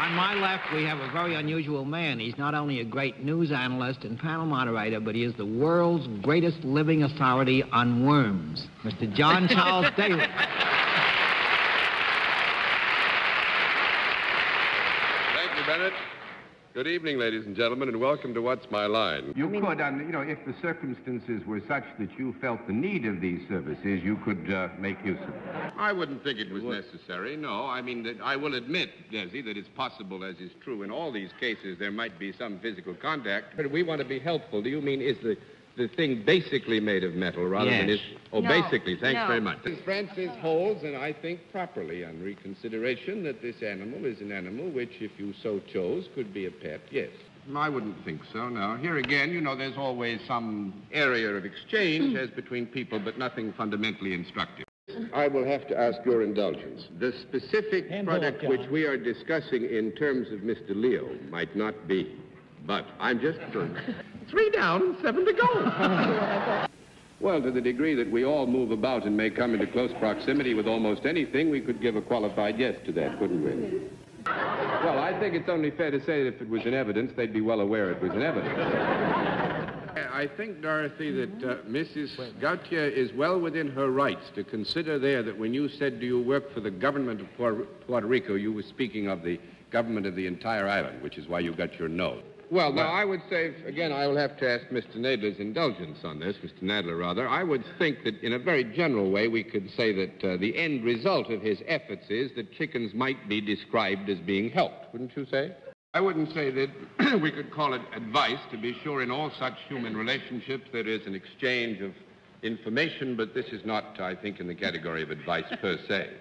On my left, we have a very unusual man. He's not only a great news analyst and panel moderator, but he is the world's greatest living authority on worms, Mr. John Charles Daly. Thank you, Bennett. Good evening, ladies and gentlemen, and welcome to What's My Line. You could, if the circumstances were such that you felt the need of these services, you could make use of them. I wouldn't think it was necessary, no. I mean, I will admit, Desi, that it's possible, as is true in all these cases, there might be some physical contact. But we want to be helpful. Do you mean is the thing basically made of metal rather than is... Oh, no. Basically. Thanks very much. Francis holds, and I think properly on reconsideration, that this animal is an animal which, if you so chose, could be a pet, yes. I wouldn't think so, no. Here again, there's always some area of exchange as between people, but nothing fundamentally instructive. I will have to ask your indulgence. The specific product which we are discussing in terms of Mr. Leo might not be, but I'm just... 3 down and 7 to go. Well, to the degree that we all move about and may come into close proximity with almost anything, we could give a qualified yes to that, couldn't we? Well, I think it's only fair to say that if it was in evidence, they'd be well aware it was in evidence. I think, Dorothy, that Mrs. Gautier is well within her rights to consider there that when you said, do you work for the government of Puerto Rico, you were speaking of the government of the entire island, which is why you got your no. Well, now, I would say, again, I will have to ask Mr. Nadler's indulgence on this, Mr. Nadler, rather. I would think that in a very general way, we could say that the end result of his efforts is that chickens might be described as being helped, wouldn't you say? I wouldn't say that we could call it advice. To be sure, in all such human relationships, there is an exchange of information, but this is not, I think, in the category of advice per se.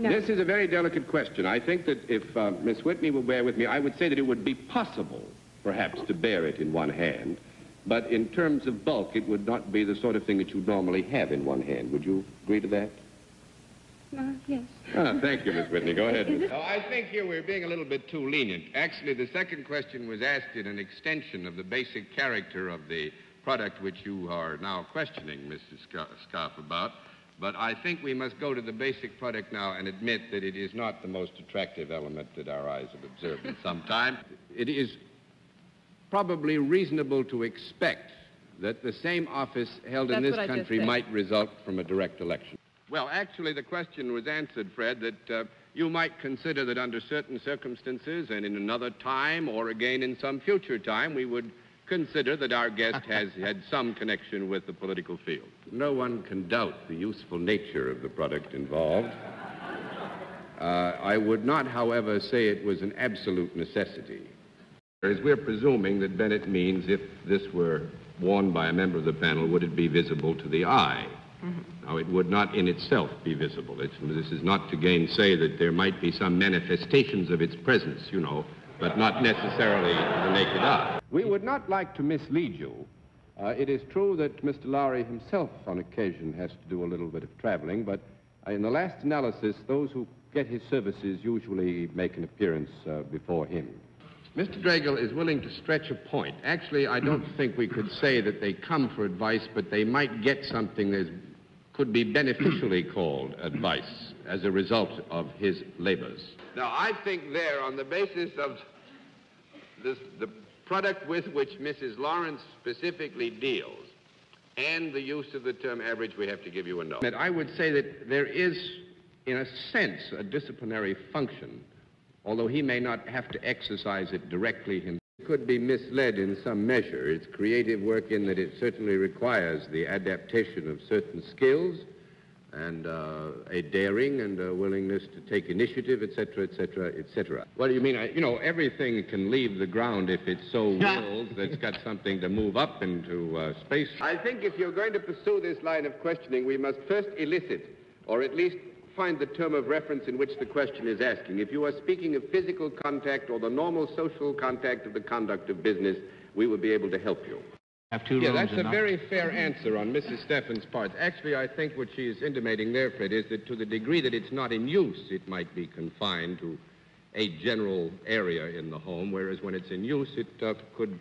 No. This is a very delicate question. I think that if Miss Whitney will bear with me, I would say that it would be possible, perhaps, to bear it in one hand, but in terms of bulk, it would not be the sort of thing that you normally have in one hand. Would you agree to that? Yes. Thank you, Miss Whitney. Go ahead. Oh, I think here we're being a little bit too lenient. Actually, the second question was asked in an extension of the basic character of the product which you are now questioning, Mrs. Scarf, about. But I think we must go to the basic product now and admit that it is not the most attractive element that our eyes have observed in some time. It is probably reasonable to expect that the same office held in this country might result from a direct election. Well, actually, the question was answered, Fred, that you might consider that under certain circumstances and in another time or again in some future time, we would consider that our guest has had some connection with the political field. No one can doubt the useful nature of the product involved. I would not, however, say it was an absolute necessity. As we're presuming that Bennett means if this were worn by a member of the panel, would it be visible to the eye? Mm-hmm. Now, it would not in itself be visible. This is not to gainsay that there might be some manifestations of its presence, but not necessarily the naked eye. We would not like to mislead you. It is true that Mr. Lowry himself on occasion has to do a little bit of traveling, but in the last analysis, those who get his services usually make an appearance before him. Mr. Dragill is willing to stretch a point. Actually, I don't think we could say that they come for advice, but they might get something that could be beneficially called advice as a result of his labors. Now, I think there, on the basis of the product with which Mrs. Lawrence specifically deals and the use of the term average, we have to give you a no. I would say that there is, in a sense, a disciplinary function, although he may not have to exercise it directly himself. It could be misled in some measure. It's creative work in that it certainly requires the adaptation of certain skills and a daring and a willingness to take initiative, et cetera, et cetera, et cetera. What do you mean? Everything can leave the ground if it's so willed that it's got something to move up into space. I think if you're going to pursue this line of questioning, we must first elicit, or at least find the term of reference in which the question is asking. If you are speaking of physical contact or the normal social contact of the conduct of business, we will be able to help you. Yeah, that's a very fair answer on Mrs. Steffen's part. Actually, I think what she is intimating there, Fred, is that to the degree that it's not in use, it might be confined to a general area in the home, whereas when it's in use, it could,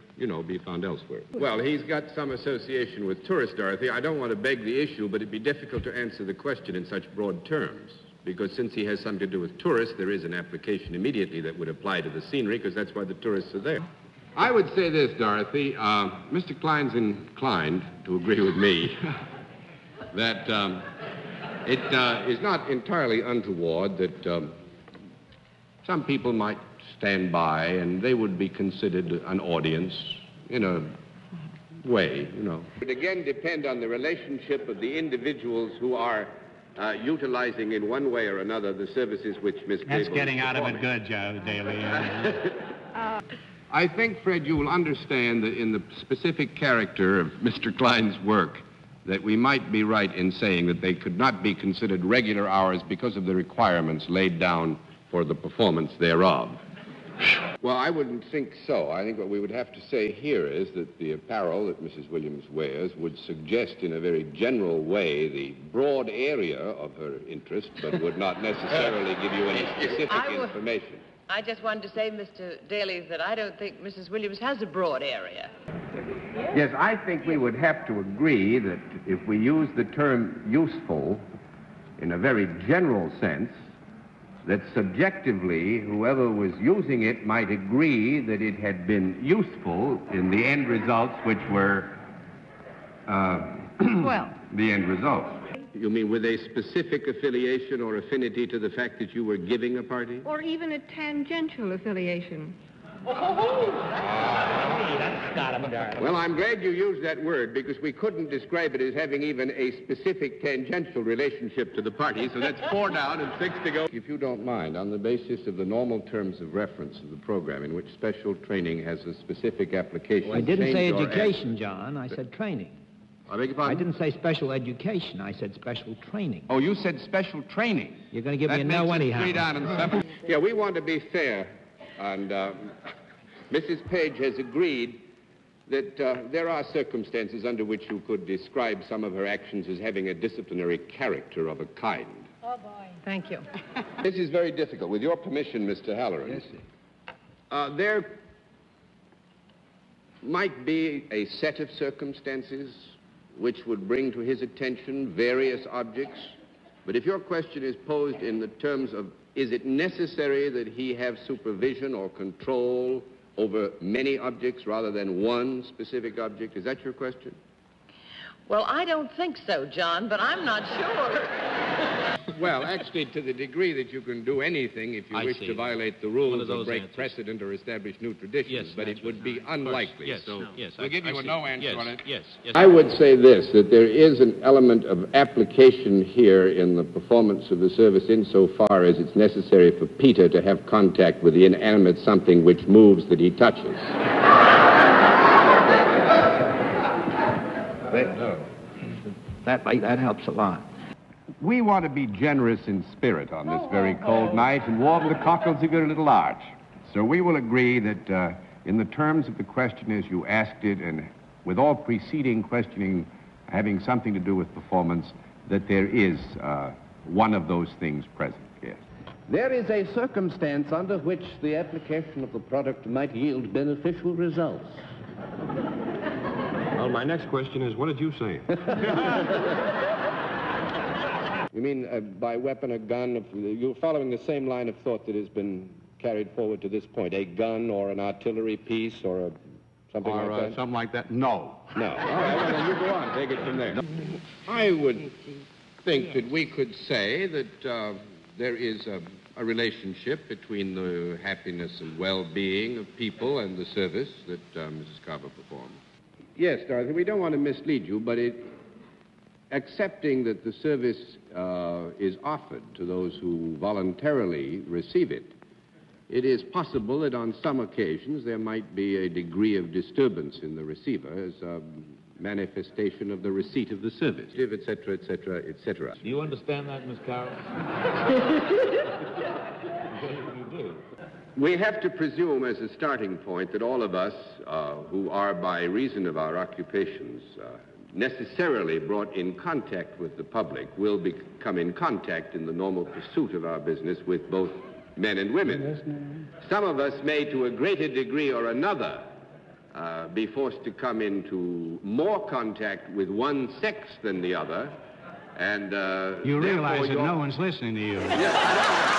be found elsewhere. Well, he's got some association with tourists, Dorothy. I don't want to beg the issue, but it'd be difficult to answer the question in such broad terms. Because since he has something to do with tourists, there is an application immediately that would apply to the scenery, because that's why the tourists are there. I would say this, Dorothy. Mr. Klein's inclined to agree with me that it is not entirely untoward that some people might stand by and they would be considered an audience in a way, you know. It would again depend on the relationship of the individuals who are utilizing in one way or another the services which Miss Cable is performing. That's getting out of it good, Joe Daly. I think, Fred, you will understand that in the specific character of Mr. Klein's work, that we might be right in saying that they could not be considered regular hours because of the requirements laid down for the performance thereof. Well, I wouldn't think so. I think what we would have to say here is that the apparel that Mrs. Williams wears would suggest in a very general way the broad area of her interest, but would not necessarily give you any specific information. I just wanted to say, Mr. Daly, that I don't think Mrs. Williams has a broad area. Yes, I think we would have to agree that if we use the term useful in a very general sense, that subjectively, whoever was using it might agree that it had been useful in the end results, which were, the end results. You mean with a specific affiliation or affinity to the fact that you were giving a party? Or even a tangential affiliation. That's got him, darling. Well, I'm glad you used that word, because we couldn't describe it as having even a specific tangential relationship to the party, so that's 4 down and 6 to go. If you don't mind, on the basis of the normal terms of reference of the program, in which special training has a specific application... Well, I didn't say education, John. I said training. I beg your pardon? I didn't say special education. I said special training. Oh, you said special training. You're going to give me a no anyhow. 3 down and 7. Yeah, we want to be fair, and Mrs. Page has agreed that there are circumstances under which you could describe some of her actions as having a disciplinary character of a kind. Oh, boy. Thank you. This is very difficult. With your permission, Mr. Halloran. Yes, sir. There might be a set of circumstances which would bring to his attention various objects, but if your question is posed in the terms of, is it necessary that he have supervision or control over many objects rather than one specific object? Is that your question? Well, I don't think so, John, but I'm not sure. Well, actually, to the degree that you can do anything if you wish to violate the rules or break precedent or establish new traditions, yes, but it would be unlikely. Yes, so yes. We'll give you a no answer on it. Yes. I would say this, that there is an element of application here in the performance of the service insofar as it's necessary for Peter to have contact with the inanimate something which moves that he touches. That helps a lot. We want to be generous in spirit on this very cold night and warm the cockles a good little arch. So we will agree that in the terms of the question as you asked it, and with all preceding questioning having something to do with performance, that there is one of those things present, yes. There is a circumstance under which the application of the product might yield beneficial results. Well, my next question is, what did you say? You mean by weapon, a gun? You're following the same line of thought that has been carried forward to this point. A gun or an artillery piece or something like that? Something like that? No. No. All right, well, then you go on. Take it from there. I would think that we could say that there is a relationship between the happiness and well-being of people and the service that Mrs. Carver performed. Yes, Dorothy, we don't want to mislead you, but accepting that the service is offered to those who voluntarily receive it, it is possible that on some occasions there might be a degree of disturbance in the receiver as a manifestation of the receipt of the service, et cetera, et cetera, et cetera. Do you understand that, Miss Carroll? You do. We have to presume as a starting point that all of us who are by reason of our occupations necessarily brought in contact with the public will come in contact in the normal pursuit of our business with both men and women. Some of us may, to a greater degree or another, be forced to come into more contact with one sex than the other And You realize that therefore no one's listening to you. Yeah, I know.